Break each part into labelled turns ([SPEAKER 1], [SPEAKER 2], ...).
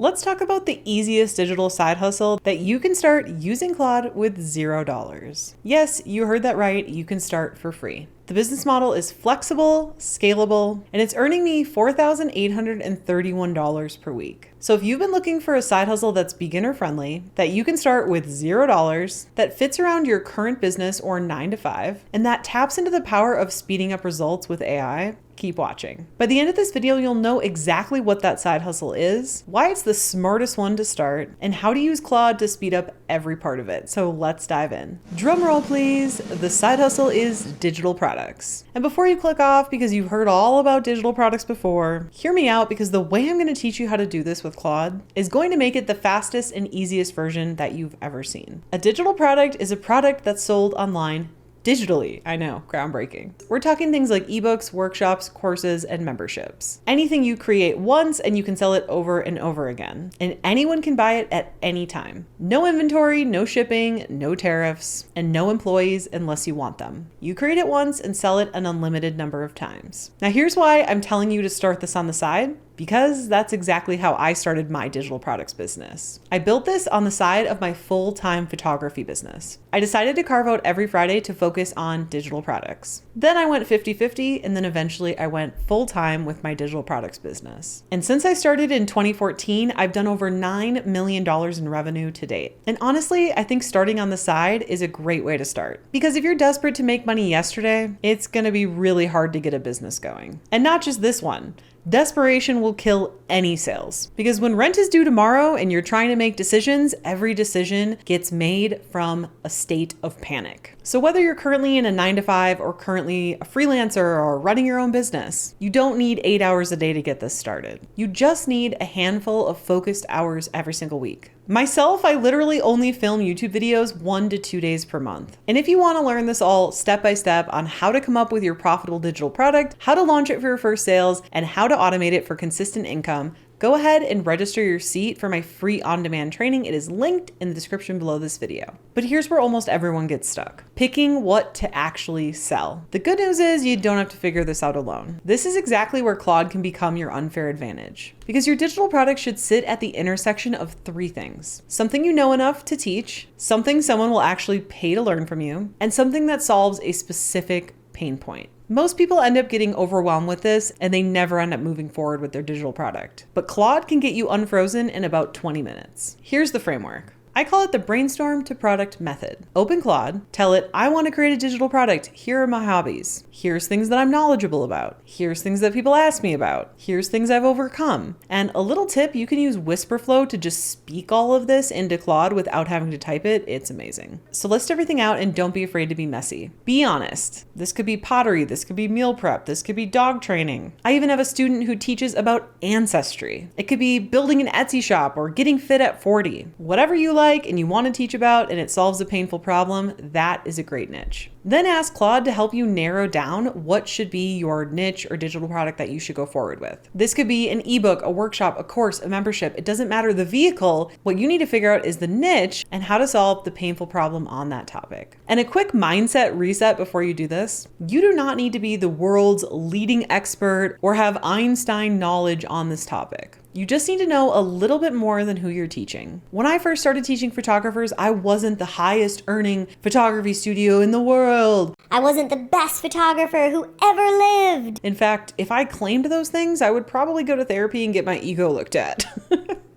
[SPEAKER 1] let's talk about the easiest digital side hustle that you can start using Claude with $0. Yes, you heard that right. You can start for free. The business model is flexible, scalable, and it's earning me $4,831 per week. So if you've been looking for a side hustle that's beginner friendly, that you can start with $0, that fits around your current business or 9 to 5, and that taps into the power of speeding up results with AI, keep watching. By the end of this video, you'll know exactly what that side hustle is, why it's the smartest one to start, and how to use Claude to speed up every part of it. So let's dive in. Drum roll, please. The side hustle is digital products. And before you click off because you've heard all about digital products before, hear me out because the way I'm going to teach you how to do this with Claude is going to make it the fastest and easiest version that you've ever seen. A digital product is a product that's sold online digitally. I know, groundbreaking. We're talking things like ebooks, workshops, courses, and memberships. Anything you create once and you can sell it over and over again. And anyone can buy it at any time. No inventory, no shipping, no tariffs, and no employees unless you want them. You create it once and sell it an unlimited number of times. Now here's why I'm telling you to start this on the side. Because that's exactly how I started my digital products business. I built this on the side of my full-time photography business. I decided to carve out every Friday to focus on digital products. Then I went 50-50, and then eventually I went full-time with my digital products business. And since I started in 2014, I've done over $9 million in revenue to date. And honestly, I think starting on the side is a great way to start. Because if you're desperate to make money yesterday, it's gonna be really hard to get a business going. And not just this one. Desperation will kill any sales because when rent is due tomorrow and you're trying to make decisions, every decision gets made from a state of panic. So whether you're currently in a 9 to 5 or currently a freelancer or running your own business, you don't need 8 hours a day to get this started. You just need a handful of focused hours every single week. Myself, I literally only film YouTube videos 1 to 2 days per month. And if you want to learn this all step by step on how to come up with your profitable digital product, how to launch it for your first sales, and how to automate it for consistent income, go ahead and register your seat for my free on-demand training. It is linked in the description below this video. But here's where almost everyone gets stuck. Picking what to actually sell. The good news is you don't have to figure this out alone. This is exactly where Claude can become your unfair advantage. Because your digital product should sit at the intersection of 3 things. Something you know enough to teach, something someone will actually pay to learn from you, and something that solves a specific pain point. Most people end up getting overwhelmed with this and they never end up moving forward with their digital product. But Claude can get you unfrozen in about 20 minutes. Here's the framework. I call it the brainstorm to product method. Open Claude, tell it, I want to create a digital product. Here are my hobbies. Here's things that I'm knowledgeable about. Here's things that people ask me about. Here's things I've overcome. And a little tip, you can use WhisperFlow to just speak all of this into Claude without having to type it. It's amazing. So list everything out and don't be afraid to be messy. Be honest. This could be pottery. This could be meal prep. This could be dog training. I even have a student who teaches about ancestry. It could be building an Etsy shop or getting fit at 40. Whatever you like and you want to teach about and it solves a painful problem, that is a great niche. Then ask Claude to help you narrow down what should be your niche or digital product that you should go forward with. This could be an ebook, a workshop, a course, a membership. It doesn't matter the vehicle. What you need to figure out is the niche and how to solve the painful problem on that topic. And a quick mindset reset before you do this. You do not need to be the world's leading expert or have Einstein knowledge on this topic. You just need to know a little bit more than who you're teaching. When I first started teaching photographers, I wasn't the highest earning photography studio in the world.
[SPEAKER 2] I wasn't the best photographer who ever lived.
[SPEAKER 1] In fact, if I claimed those things, I would probably go to therapy and get my ego looked at.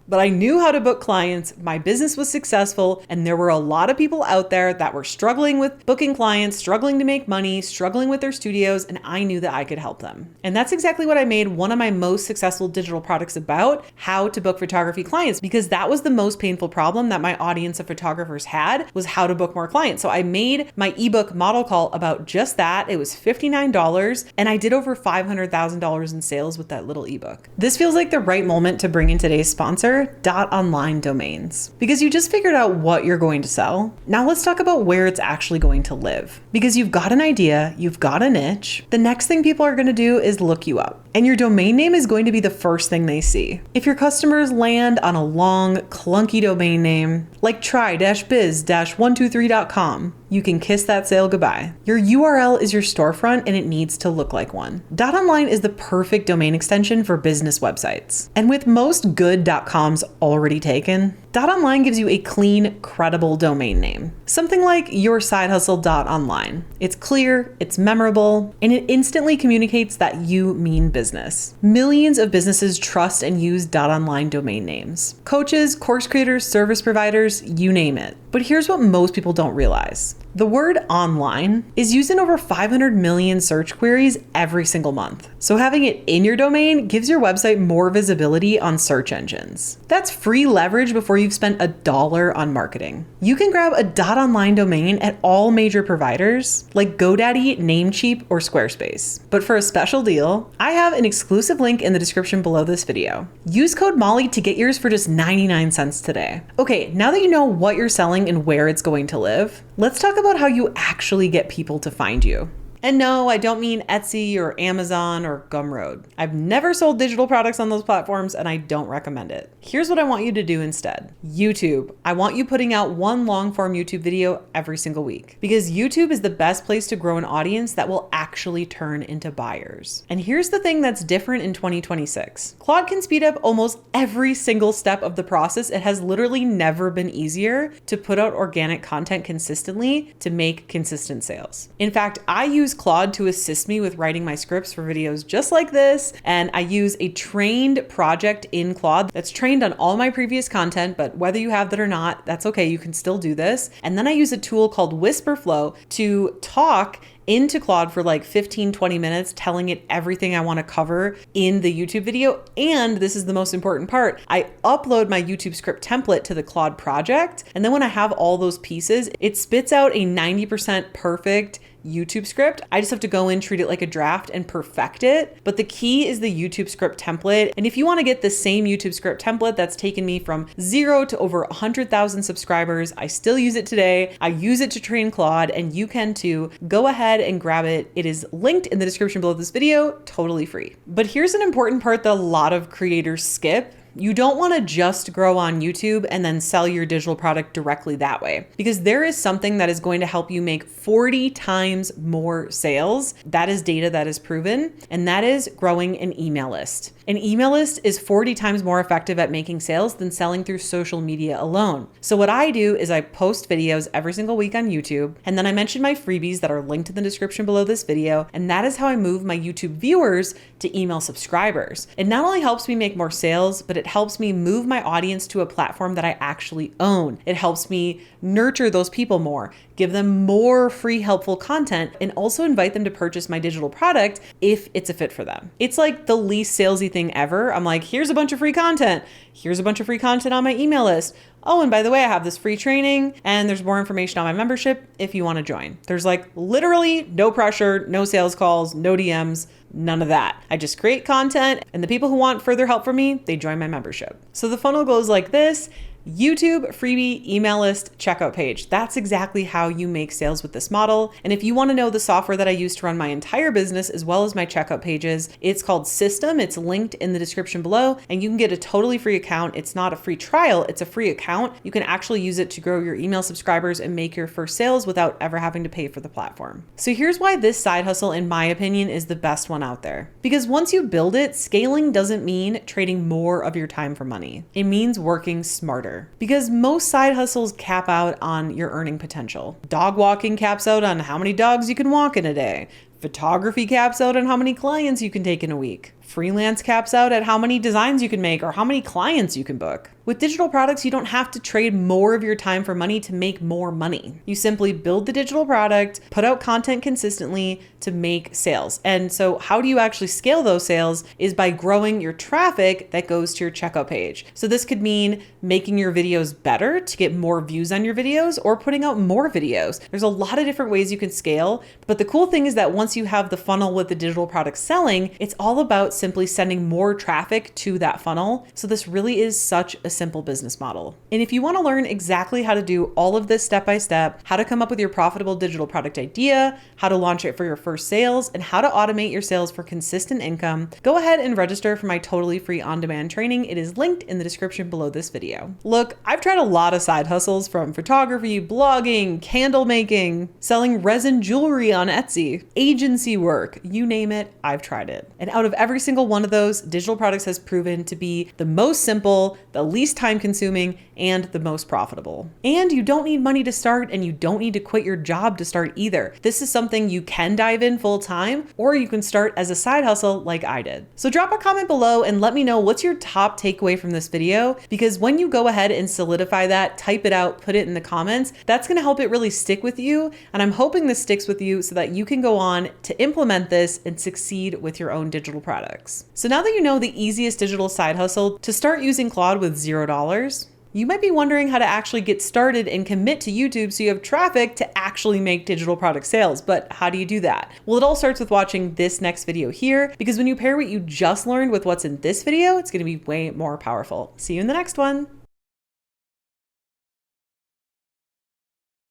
[SPEAKER 1] But I knew how to book clients, my business was successful, and there were a lot of people out there that were struggling with booking clients, struggling to make money, struggling with their studios, and I knew that I could help them. And that's exactly what I made one of my most successful digital products about, how to book photography clients, because that was the most painful problem that my audience of photographers had, was how to book more clients. So I made my ebook model call about just that. It was $59, and I did over $500,000 in sales with that little ebook. This feels like the right moment to bring in today's sponsor, .online domains, because you just figured out what you're going to sell. Now let's talk about where it's actually going to live. Because you've got an idea, you've got a niche. The next thing people are going to do is look you up. and your domain name is going to be the first thing they see. If your customers land on a long, clunky domain name like try-biz-123.com, you can kiss that sale goodbye. Your URL is your storefront and it needs to look like one. .online is the perfect domain extension for business websites. And with most good .coms already taken, .online gives you a clean, credible domain name. Something like yoursidehustle.online. It's clear, it's memorable, and it instantly communicates that you mean business. Millions of businesses trust and use .online domain names. Coaches, course creators, service providers, you name it. But here's what most people don't realize. The word online is used in over 500 million search queries every single month. So having it in your domain gives your website more visibility on search engines. That's free leverage before you've spent $1 on marketing. You can grab a .online domain at all major providers like GoDaddy, Namecheap, or Squarespace. But for a special deal, I have an exclusive link in the description below this video. Use code Molly to get yours for just 99 cents today. Okay, now that you know what you're selling and where it's going to live, let's talk about how you actually get people to find you. And no, I don't mean Etsy or Amazon or Gumroad. I've never sold digital products on those platforms and I don't recommend it. Here's what I want you to do instead. YouTube. I want you putting out one long form YouTube video every single week because YouTube is the best place to grow an audience that will actually turn into buyers. And here's the thing that's different in 2026. Claude can speed up almost every single step of the process. It has literally never been easier to put out organic content consistently to make consistent sales. In fact, I use Claude to assist me with writing my scripts for videos just like this. And I use a trained project in Claude that's trained on all my previous content, but whether you have that or not, that's okay. You can still do this. And then I use a tool called Whisperflow to talk into Claude for like 15-20 minutes, telling it everything I want to cover in the YouTube video. And this is the most important part. I upload my YouTube script template to the Claude project. And then when I have all those pieces, it spits out a 90% perfect YouTube script. I just have to go in, treat it like a draft and perfect it. But the key is the YouTube script template. And if you want to get the same YouTube script template that's taken me from 0 to over 100,000 subscribers, I still use it today. I use it to train Claude and you can too. Go ahead and grab it. It is linked in the description below this video, totally free. But here's an important part that a lot of creators skip. You don't want to just grow on YouTube and then sell your digital product directly that way, because there is something that is going to help you make 40 times more sales. That is data that is proven, and that is growing an email list. An email list is 40 times more effective at making sales than selling through social media alone. So what I do is I post videos every single week on YouTube, and then I mention my freebies that are linked in the description below this video, and that is how I move my YouTube viewers to email subscribers. It not only helps me make more sales, but it helps me move my audience to a platform that I actually own. It helps me nurture those people more, give them more free helpful content, and also invite them to purchase my digital product if it's a fit for them. It's like the least salesy thing ever. I'm like, here's a bunch of free content. Here's a bunch of free content on my email list. Oh, and by the way, I have this free training and there's more information on my membership if you want to join. There's like literally no pressure, no sales calls, no DMs, none of that. I just create content and the people who want further help from me, they join my membership. So the funnel goes like this: YouTube, freebie, email list, checkout page. That's exactly how you make sales with this model. And if you want to know the software that I use to run my entire business as well as my checkout pages, it's called System. It's linked in the description below and you can get a totally free account. It's not a free trial, it's a free account. You can actually use it to grow your email subscribers and make your first sales without ever having to pay for the platform. So here's why this side hustle, in my opinion, is the best one out there. Because once you build it, scaling doesn't mean trading more of your time for money. It means working smarter. Because most side hustles cap out on your earning potential. Dog walking caps out on how many dogs you can walk in a day. Photography caps out on how many clients you can take in a week. Freelance caps out at how many designs you can make or how many clients you can book. With digital products, you don't have to trade more of your time for money to make more money. You simply build the digital product, put out content consistently to make sales. And so how do you actually scale those sales is by growing your traffic that goes to your checkout page. So this could mean making your videos better to get more views on your videos or putting out more videos. There's a lot of different ways you can scale. But the cool thing is that once you have the funnel with the digital product selling, it's all about about simply sending more traffic to that funnel. So this really is such a simple business model. And if you want to learn exactly how to do all of this step by step, how to come up with your profitable digital product idea, how to launch it for your first sales, and how to automate your sales for consistent income, go ahead and register for my totally free on-demand training. It is linked in the description below this video. Look, I've tried a lot of side hustles, from photography, blogging, candle making, selling resin jewelry on Etsy, agency work, you name it, I've tried it. And out of every single one of those, digital products has proven to be the most simple, the least time consuming, and the most profitable. And you don't need money to start, and you don't need to quit your job to start either. This is something you can dive in full time, or you can start as a side hustle like I did. So drop a comment below and let me know what's your top takeaway from this video, because when you go ahead and solidify that, type it out, put it in the comments, that's gonna help it really stick with you. And I'm hoping this sticks with you so that you can go on to implement this and succeed with your own digital products. So now that you know the easiest digital side hustle to start using Claude with $0, you might be wondering how to actually get started and commit to YouTube so you have traffic to actually make digital product sales. But how do you do that? Well, it all starts with watching this next video here, because when you pair what you just learned with what's in this video, it's going to be way more powerful. See you in the next one.